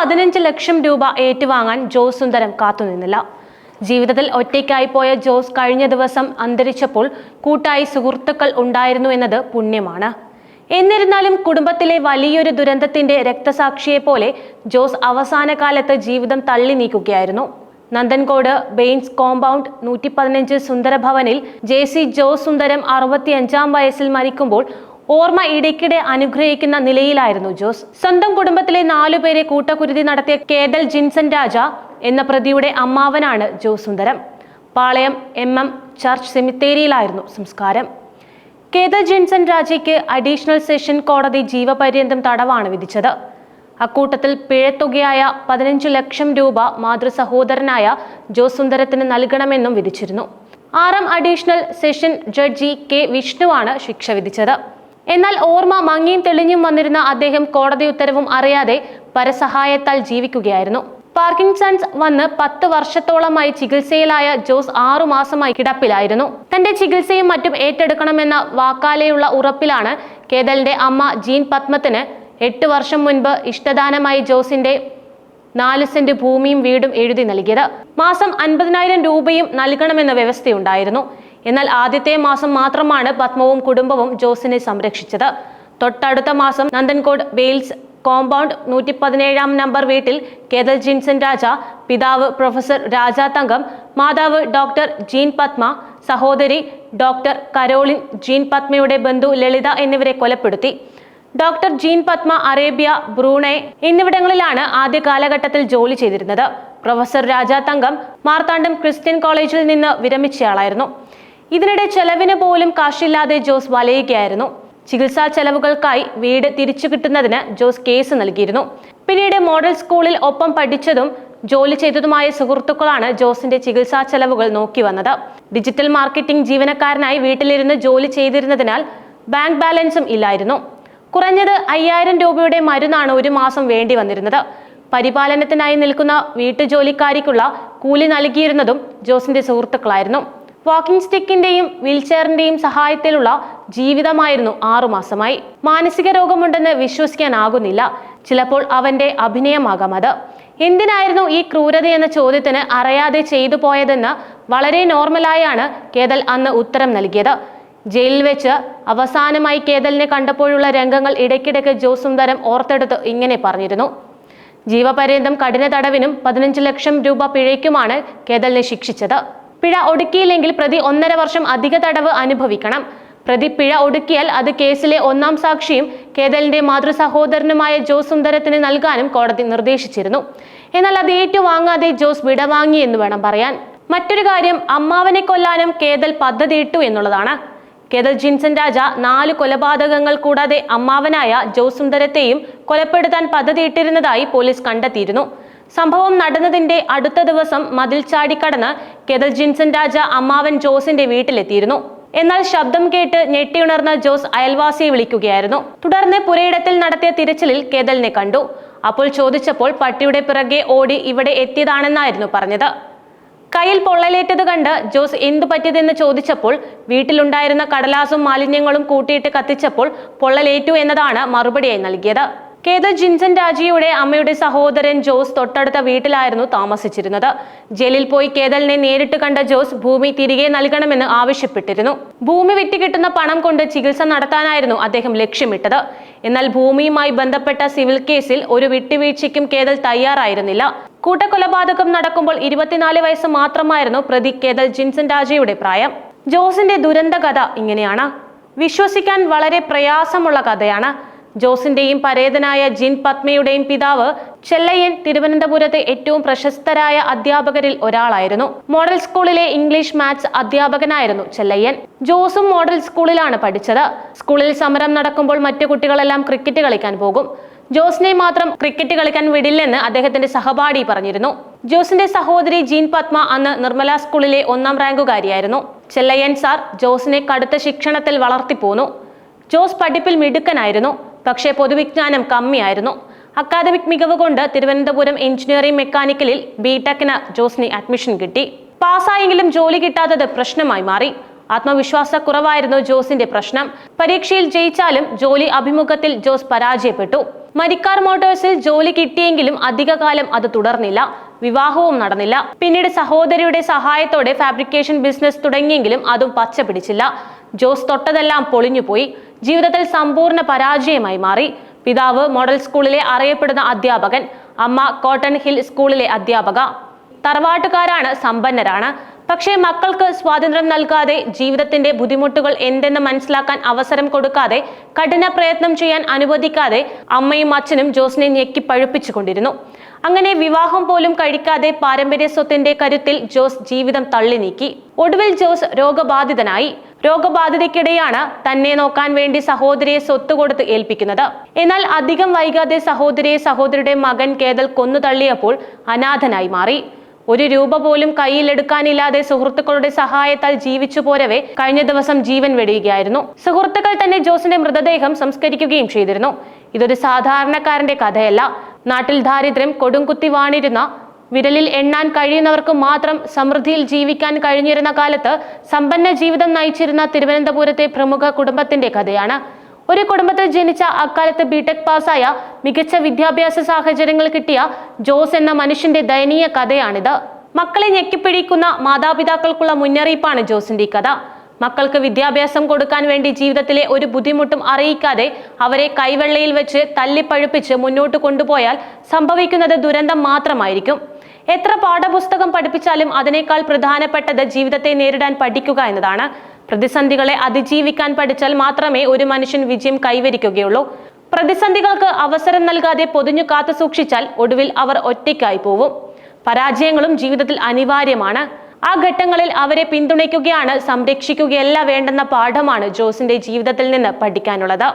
15 ലക്ഷം രൂപ ഏറ്റുവാങ്ങാൻ ജോസ് സുന്ദരം കാത്തുനിന്നില്ല. ജീവിതത്തിൽ ഒറ്റയ്ക്കായി പോയ ജോസ് കഴിഞ്ഞ ദിവസം അന്തരിച്ചപ്പോൾ കൂട്ടായി സുഹൃത്തുക്കൾ ഉണ്ടായിരുന്നു എന്നത് പുണ്യമാണ്. എന്നിരുന്നാലും കുടുംബത്തിലെ വലിയൊരു ദുരന്തത്തിന്റെ രക്തസാക്ഷിയെ പോലെ ജോസ് അവസാന കാലത്ത് ജീവിതം തള്ളി നീക്കുകയായിരുന്നു. നന്ദൻകോട് ബെയിൻസ് കോമ്പൗണ്ട് 115 സുന്ദരഭവനിൽ JC ജോസ് സുന്ദരം 65-ാം വയസ്സിൽ മരിക്കുമ്പോൾ ഓർമ്മ ഇടയ്ക്കിടെ അനുഗ്രഹിക്കുന്ന നിലയിലായിരുന്നു ജോസ്. സ്വന്തം കുടുംബത്തിലെ 4 പേരെ കൂട്ടക്കുരുതി നടത്തിയ കേഡൽ ജിൻസൺ രാജ എന്ന പ്രതിയുടെ അമ്മാവനാണ് ജോസ് സുന്ദരം. പാളയം MM ചർച്ച് സെമിത്തേരിയിലായിരുന്നു സംസ്കാരം. കേഡൽ ജിൻസൺ രാജയ്ക്ക് അഡീഷണൽ സെഷൻ കോടതി ജീവപര്യന്തം തടവാണ് വിധിച്ചത്. അക്കൂട്ടത്തിൽ പിഴത്തുകയായ 15 ലക്ഷം രൂപ മാതൃസഹോദരനായ ജോസ് സുന്ദരത്തിന് നൽകണമെന്നും വിധിച്ചിരുന്നു. 6ാം അഡീഷണൽ സെഷൻ ജഡ്ജി K വിഷ്ണുവാണ് ശിക്ഷ വിധിച്ചത്. എന്നാൽ ഓർമ്മ മങ്ങിയും തെളിഞ്ഞും വന്നിരുന്ന അദ്ദേഹം കോടതി ഉത്തരവും അറിയാതെ പരസഹായത്താൽ ജീവിക്കുകയായിരുന്നു. പാർക്കിൻസൺസ് വന്ന് 10 വർഷത്തോളമായി ചികിത്സയിലായ ജോസ് 6 മാസമായി കിടപ്പിലായിരുന്നു. തന്റെ ചികിത്സയും മറ്റും ഏറ്റെടുക്കണമെന്ന വാക്കാലെയുള്ള ഉറപ്പിലാണ് കേദലിന്റെ അമ്മ ജീൻ പത്മത്തിന് 8 വർഷം മുൻപ് ഇഷ്ടദാനമായി ജോസിന്റെ 4 സെന്റ് ഭൂമിയും വീടും എഴുതി നൽകിയത്. മാസം 50,000 രൂപയും നൽകണമെന്ന വ്യവസ്ഥയുണ്ടായിരുന്നു. എന്നാൽ ആദ്യത്തെ മാസം മാത്രമാണ് പത്മവും കുടുംബവും ജോസിനെ സംരക്ഷിച്ചത്. തൊട്ടടുത്ത മാസം നന്ദൻകോട് ബെയിൽസ് കോമ്പൗണ്ട് 117-ാം നമ്പർ വീട്ടിൽ കേദൽ ജിൻസൺ രാജ, പിതാവ് പ്രൊഫസർ രാജ തങ്കം, മാതാവ് ഡോക്ടർ ജീൻ പത്മ, സഹോദരി ഡോക്ടർ കരോളിൻ ജീൻ പത്മയുടെ ബന്ധു ലളിത എന്നിവരെ കൊലപ്പെടുത്തി. Doctor Jean Padma Arabia, Brunei എന്നിവിടങ്ങളിലാണ് ആദ്യ കാലഘട്ടത്തിൽ ജോലി ചെയ്തിരുന്നത്. പ്രൊഫസർ രാജ തങ്കം മാർത്താണ്ഡം ക്രിസ്ത്യൻ കോളേജിൽ നിന്ന് വിരമിച്ചയാളായിരുന്നു. ഇതിനിടെ ചെലവിന് പോലും കാശില്ലാതെ ജോസ് വലയുകയായിരുന്നു. ചികിത്സാ ചെലവുകൾക്കായി വീട് തിരിച്ചു കിട്ടുന്നതിന് ജോസ് കേസ് നൽകിയിരുന്നു. പിന്നീട് മോഡൽ സ്കൂളിൽ ഒപ്പം പഠിച്ചതും ജോലി ചെയ്തതുമായ സുഹൃത്തുക്കളാണ് ജോസിന്റെ ചികിത്സാ ചെലവുകൾ നോക്കി വന്നത്. ഡിജിറ്റൽ മാർക്കറ്റിംഗ് ജീവനക്കാരനായി വീട്ടിലിരുന്ന് ജോലി ചെയ്തിരുന്നതിനാൽ ബാങ്ക് ബാലൻസും ഇല്ലായിരുന്നു. കുറഞ്ഞത് 5,000 രൂപയുടെ മരുന്നാണ് ഒരു മാസം വേണ്ടി വന്നിരുന്നത്. പരിപാലനത്തിനായി നിൽക്കുന്ന വീട്ടുജോലിക്കാരിക്കുള്ള കൂലി നൽകിയിരുന്നതും ജോസിന്റെ സുഹൃത്തുക്കളായിരുന്നു. വാക്കിംഗ് സ്റ്റിക്കിന്റെയും വീൽചെയറിന്റെയും സഹായത്തിലുള്ള ജീവിതമായിരുന്നു 6 മാസമായി. മാനസിക രോഗമുണ്ടെന്ന് വിശ്വസിക്കാനാകുന്നില്ല. ചിലപ്പോൾ അവന്റെ അഭിനയമാകാം അത്. എന്തിനായിരുന്നു ഈ ക്രൂരത എന്ന ചോദ്യത്തിന് അറിയാതെ ചെയ്തു പോയതെന്ന് വളരെ നോർമലായാണ് കേദൽ അന്ന് ഉത്തരം നൽകിയത്. ജയിലിൽ വെച്ച് അവസാനമായി കേദലിനെ കണ്ടപ്പോഴുള്ള രംഗങ്ങൾ ഇടയ്ക്കിടയ്ക്ക് ജോസ് സുന്ദരം ഓർത്തെടുത്ത് ഇങ്ങനെ പറഞ്ഞിരുന്നു. ജീവപര്യന്തം കഠിന തടവിനും 15 ലക്ഷം രൂപ പിഴയ്ക്കുമാണ് കേദലിനെ ശിക്ഷിച്ചത്. പിഴ ഒടുക്കിയില്ലെങ്കിൽ പ്രതി 1.5 വർഷം അധിക തടവ് അനുഭവിക്കണം. പ്രതി പിഴ ഒടുക്കിയാൽ അത് കേസിലെ 1ാം സാക്ഷിയും കേദലിന്റെ മാതൃസഹോദരനുമായ ജോസ് സുന്ദരത്തിന് നൽകാനും കോടതി നിർദ്ദേശിച്ചിരുന്നു. എന്നാൽ അത് ഏറ്റുവാങ്ങാതെ ജോസ് വിടവാങ്ങി എന്ന് വേണം പറയാൻ. മറ്റൊരു കാര്യം, അമ്മാവനെ കൊല്ലാനും കേദൽ പദ്ധതിയിട്ടു എന്നുള്ളതാണ്. കേദൽ ജിൻസൺ രാജ 4 കൊലപാതകങ്ങൾ കൂടാതെ അമ്മാവനായ ജോസ് സുന്ദരത്തെയും കൊലപ്പെടുത്താൻ പദ്ധതിയിട്ടിരുന്നതായി പോലീസ് കണ്ടെത്തിയിരുന്നു. സംഭവം നടന്നതിന്റെ അടുത്ത ദിവസം മതിൽ ചാടിക്കടന്ന് കേദൽ ജിൻസൺ രാജ അമ്മാവൻ ജോസിന്റെ വീട്ടിലെത്തിയിരുന്നു. എന്നാൽ ശബ്ദം കേട്ട് ഞെട്ടിയുണർന്ന ജോസ് അയൽവാസിയെ വിളിക്കുകയായിരുന്നു. തുടർന്ന് പുരയിടത്തിൽ നടത്തിയ തിരച്ചിലിൽ കേദലിനെ കണ്ടു. അപ്പോൾ ചോദിച്ചപ്പോൾ പട്ടിയുടെ പിറകെ ഓടി ഇവിടെ എത്തിയതാണെന്നായിരുന്നു പറഞ്ഞത്. കയ്യിൽ പൊള്ളലേറ്റത് കണ്ട് ജോസ് എന്തു പറ്റിയതെന്ന് ചോദിച്ചപ്പോൾ വീട്ടിലുണ്ടായിരുന്ന കടലാസും മാലിന്യങ്ങളും കൂട്ടിയിട്ട് കത്തിച്ചപ്പോൾ പൊള്ളലേറ്റു എന്നതാണ് മറുപടിയായി നൽകിയത്. കേദൽ ജിൻസൺ രാജയുടെ അമ്മയുടെ സഹോദരൻ ജോസ് തൊട്ടടുത്ത വീട്ടിലായിരുന്നു താമസിച്ചിരുന്നത്. ജയിലിൽ പോയി കേദലിനെ നേരിട്ട് കണ്ട ജോസ് ഭൂമി തിരികെ നൽകണമെന്ന് ആവശ്യപ്പെട്ടിരുന്നു. ഭൂമി വിറ്റ് കിട്ടുന്ന പണം കൊണ്ട് ചികിത്സ നടത്താനായിരുന്നു അദ്ദേഹം ലക്ഷ്യമിട്ടത്. എന്നാൽ ഭൂമിയുമായി ബന്ധപ്പെട്ട സിവിൽ കേസിൽ ഒരു വിട്ടുവീഴ്ചയ്ക്കും കേദൽ തയ്യാറായിരുന്നില്ല. കൂട്ടക്കൊലപാതകം നടക്കുമ്പോൾ 24 വയസ്സ് മാത്രമായിരുന്നു പ്രതി കേദൽ ജിൻസൺ രാജയുടെ പ്രായം. ജോസിന്റെ ദുരന്ത കഥ ഇങ്ങനെയാണ്. വിശ്വസിക്കാൻ വളരെ പ്രയാസമുള്ള കഥയാണ്. ജോസിന്റെയും പരേതനായ ജിൻ പത്മയുടെയും പിതാവ് ചെല്ലയ്യൻ തിരുവനന്തപുരത്തെ ഏറ്റവും പ്രശസ്തരായ അധ്യാപകരിൽ ഒരാളായിരുന്നു. മോഡൽ സ്കൂളിലെ ഇംഗ്ലീഷ് മാത്സ് അധ്യാപകനായിരുന്നു ചെല്ലയ്യൻ. ജോസും മോഡൽ സ്കൂളിലാണ് പഠിച്ചത്. സ്കൂളിൽ സമരം നടക്കുമ്പോൾ മറ്റു കുട്ടികളെല്ലാം ക്രിക്കറ്റ് കളിക്കാൻ പോകും. ജോസിനെ മാത്രം ക്രിക്കറ്റ് കളിക്കാൻ വിടില്ലെന്ന് അദ്ദേഹത്തിന്റെ സഹപാഠി പറഞ്ഞിരുന്നു. ജോസിന്റെ സഹോദരി ജീൻ പത്മ അന്ന് നിർമ്മല സ്കൂളിലെ 1ാം റാങ്കുകാരിയായിരുന്നു. ചെല്ലയ്യൻ സാർ ജോസിനെ കടുത്ത ശിക്ഷണത്തിൽ വളർത്തിപ്പോന്നു. ജോസ് പഠിപ്പിൽ മിടുക്കനായിരുന്നു. പക്ഷേ പൊതുവിജ്ഞാനം കമ്മിയായിരുന്നു. അക്കാദമിക് മികവ് കൊണ്ട് തിരുവനന്തപുരം എഞ്ചിനീയറിംഗ് മെക്കാനിക്കലിൽ BTechന് ജോസിന് അഡ്മിഷൻ കിട്ടി. പാസ്സായെങ്കിലും ജോലി കിട്ടാത്തത് പ്രശ്നമായി മാറി. ആത്മവിശ്വാസക്കുറവായിരുന്നു ജോസിന്റെ പ്രശ്നം. പരീക്ഷയിൽ ജയിച്ചാലും ജോലി അഭിമുഖത്തിൽ ജോസ് പരാജയപ്പെട്ടു. മരിക്കാർ മോട്ടോഴ്സിൽ ജോലി കിട്ടിയെങ്കിലും അധികകാലം അത് തുടർന്നില്ല. വിവാഹവും നടന്നില്ല. പിന്നീട് സഹോദരിയുടെ സഹായത്തോടെ ഫാബ്രിക്കേഷൻ ബിസിനസ് തുടങ്ങിയെങ്കിലും അതും പച്ച പിടിച്ചില്ല. ജോസ് തൊട്ടതെല്ലാം പൊളിഞ്ഞുപോയി. ജീവിതത്തിൽ സമ്പൂർണ്ണ പരാജയമായി മാറി. പിതാവ് മോഡൽ സ്കൂളിലെ അറിയപ്പെടുന്ന അധ്യാപകൻ, അമ്മ കോട്ടൺ ഹിൽ സ്കൂളിലെ അധ്യാപക. തറവാട്ടുകാരാണ്, സമ്പന്നരാണ്. പക്ഷേ മക്കൾക്ക് സ്വാതന്ത്ര്യം നൽകാതെ, ജീവിതത്തിന്റെ ബുദ്ധിമുട്ടുകൾ എന്തെന്ന് മനസ്സിലാക്കാൻ അവസരം കൊടുക്കാതെ, കഠിന പ്രയത്നം ചെയ്യാൻ അനുവദിക്കാതെ അമ്മയും അച്ഛനും ജോസിനെ ഞെക്കി പഴുപ്പിച്ചുകൊണ്ടിരുന്നു. അങ്ങനെ വിവാഹം പോലും കഴിക്കാതെ പാരമ്പര്യ സ്വത്തിന്റെ കരുത്തിൽ ജോസ് ജീവിതം തള്ളി നീക്കി. ഒടുവിൽ ജോസ് രോഗബാധിതനായി. രോഗബാധിതയ്ക്കിടെയാണ് തന്നെ നോക്കാൻ വേണ്ടി സഹോദരിയെ സ്വത്ത് കൊടുത്ത് ഏൽപ്പിക്കുന്നത്. എന്നാൽ അധികം വൈകാതെ സഹോദരിയുടെ മകൻ കേതൽ കൊന്നു തള്ളിയപ്പോൾ അനാഥനായി മാറി. ഒരു രൂപ പോലും കയ്യിലെടുക്കാനില്ലാതെ സുഹൃത്തുക്കളുടെ സഹായത്താൽ ജീവിച്ചു പോരവെ കഴിഞ്ഞ ദിവസം ജീവൻ വെടിയുകയായിരുന്നു. സുഹൃത്തുക്കൾ തന്നെ ജോസിന്റെ മൃതദേഹം സംസ്കരിക്കുകയും ചെയ്തിരുന്നു. ഇതൊരു സാധാരണക്കാരന്റെ കഥയല്ല. നാട്ടിൽ ദാരിദ്ര്യം കൊടുംകുത്തി വാണിരുന്ന, വിരലിൽ എണ്ണാൻ കഴിയുന്നവർക്ക് മാത്രം സമൃദ്ധിയിൽ ജീവിക്കാൻ കഴിഞ്ഞിരുന്ന കാലത്ത് സമ്പന്ന ജീവിതം നയിച്ചിരുന്ന തിരുവനന്തപുരത്തെ പ്രമുഖ കുടുംബത്തിന്റെ കഥയാണ്. ഒരു കുടുംബത്തിൽ ജനിച്ച, അക്കാലത്ത് ബിടെക് പാസ്സായ, മികച്ച വിദ്യാഭ്യാസ സാഹചര്യങ്ങൾ കിട്ടിയ ജോസ് എന്ന മനുഷ്യന്റെ ദയനീയ കഥയാണിത്. മക്കളെ ഞെക്കിപ്പിടിക്കുന്ന മാതാപിതാക്കൾക്കുള്ള മുന്നറിയിപ്പാണ് ജോസിന്റെ കഥ. മക്കൾക്ക് വിദ്യാഭ്യാസം കൊടുക്കാൻ വേണ്ടി ജീവിതത്തിലെ ഒരു ബുദ്ധിമുട്ടും അറിയിക്കാതെ അവരെ കൈവെള്ളയിൽ വെച്ച് തല്ലിപ്പഴുപ്പിച്ച് മുന്നോട്ട് കൊണ്ടുപോയാൽ സംഭവിക്കുന്നത് ദുരന്തം മാത്രമായിരിക്കും. എത്ര പാഠപുസ്തകം പഠിപ്പിച്ചാലും അതിനേക്കാൾ പ്രധാനപ്പെട്ടത് ജീവിതത്തെ നേരിടാൻ പഠിക്കുക എന്നതാണ്. പ്രതിസന്ധികളെ അതിജീവിക്കാൻ പഠിച്ചാൽ മാത്രമേ ഒരു മനുഷ്യൻ വിജയം കൈവരിക്കുകയുള്ളൂ. പ്രതിസന്ധികൾക്ക് അവസരം നൽകാതെ പൊതിഞ്ഞു കാത്തു സൂക്ഷിച്ചാൽ ഒടുവിൽ അവർ ഒറ്റയ്ക്കായി പോവും. പരാജയങ്ങളും ജീവിതത്തിൽ അനിവാര്യമാണ്. ആ ഘട്ടങ്ങളിൽ അവരെ പിന്തുണയ്ക്കുകയാണ്, സംരക്ഷിക്കുകയല്ല വേണ്ടെന്ന പാഠമാണ് ജോസിന്റെ ജീവിതത്തിൽ നിന്ന് പഠിക്കാനുള്ളത്.